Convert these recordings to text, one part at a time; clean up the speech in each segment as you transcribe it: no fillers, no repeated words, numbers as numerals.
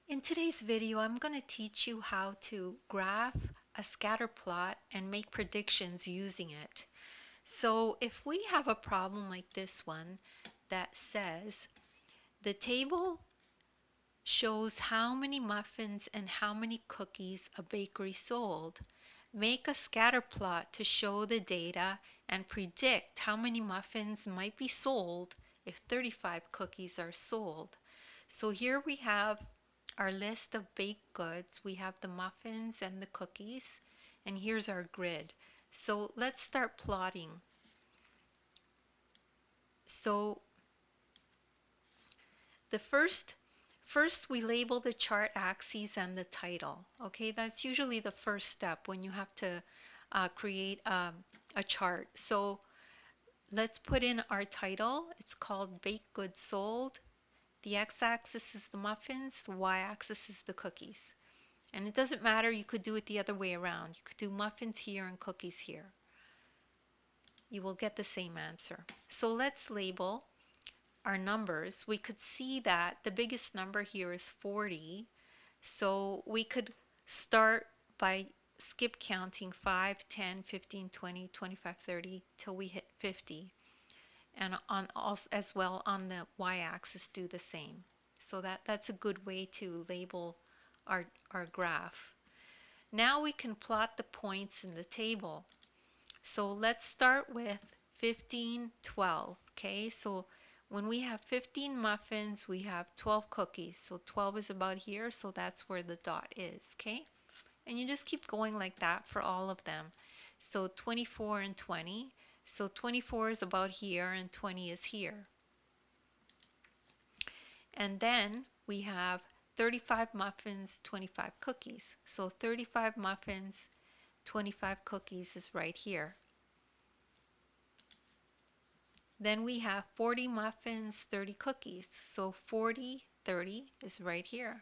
In today's video, I'm going to teach you how to graph a scatter plot and make predictions using it. So if we have a problem like this one that says the table shows how many muffins and how many cookies a bakery sold, make a scatter plot to show the data and predict how many muffins might be sold if 35 cookies are sold. So here we have our list of baked goods. We have the muffins and the cookies, and here's our grid. So let's start plotting. So the first we label the chart axes and the title. Okay, that's usually the first step when you have to create a chart. So let's put in our title. It's called Baked Goods Sold. The x-axis is the muffins, the y-axis is the cookies. And it doesn't matter, you could do it the other way around. You could do muffins here and cookies here. You will get the same answer. So let's label our numbers. We could see that the biggest number here is 40. So we could start by skip counting 5, 10, 15, 20, 25, 30 till we hit 50. And on also, as well on the y-axis do the same. So that's a good way to label our graph. Now we can plot the points in the table. So let's start with 15, 12. Okay, so when we have 15 muffins, we have 12 cookies. So 12 is about here, so that's where the dot is. Okay, and you just keep going like that for all of them. So 24 and 20. So 24 is about here and 20 is here. And then we have 35 muffins, 25 cookies. So 35 muffins, 25 cookies is right here. Then we have 40 muffins, 30 cookies. So 40, 30 is right here.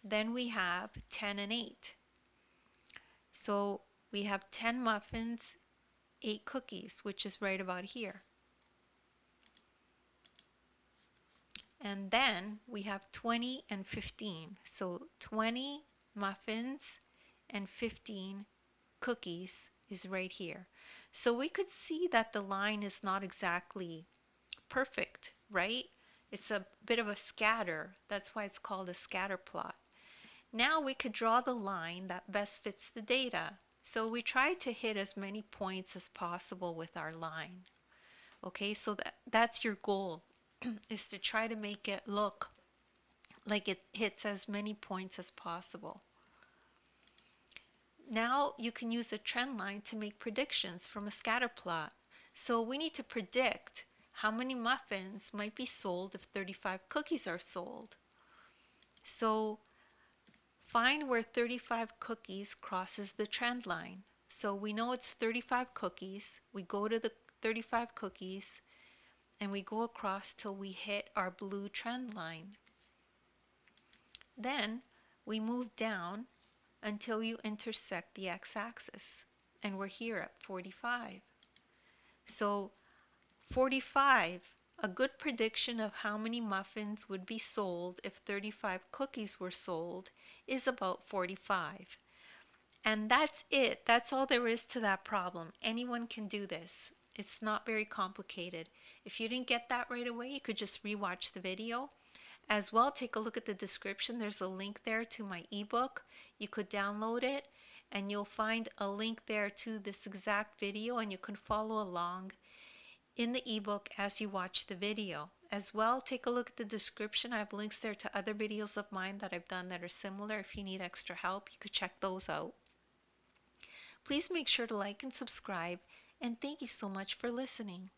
Then we have 10 and 8. So we have 10 muffins, 8 cookies, which is right about here. And then we have 20 and 15. So 20 muffins and 15 cookies is right here. So we could see that the line is not exactly perfect, right? It's a bit of a scatter. That's why it's called a scatter plot. Now we could draw the line that best fits the data. So we try to hit as many points as possible with our line. Okay, so that's your goal, is to try to make it look like it hits as many points as possible. Now you can use a trend line to make predictions from a scatter plot. So we need to predict how many muffins might be sold if 35 cookies are sold. So find where 35 cookies crosses the trend line. So we know it's 35 cookies. We go to the 35 cookies and we go across till we hit our blue trend line. Then we move down until you intersect the x-axis, and we're here at 45. So 45, a good prediction of how many muffins would be sold if 35 cookies were sold, is about 45. And that's it. That's all there is to that problem. Anyone can do this. It's not very complicated. If you didn't get that right away, you could just rewatch the video. As well, take a look at the description. There's a link there to my ebook. You could download it and you'll find a link there to this exact video, and you can follow along in the ebook as you watch the video. As well, take a look at the description. I have links there to other videos of mine that I've done that are similar. If you need extra help, you could check those out. Please make sure to like and subscribe, and thank you so much for listening.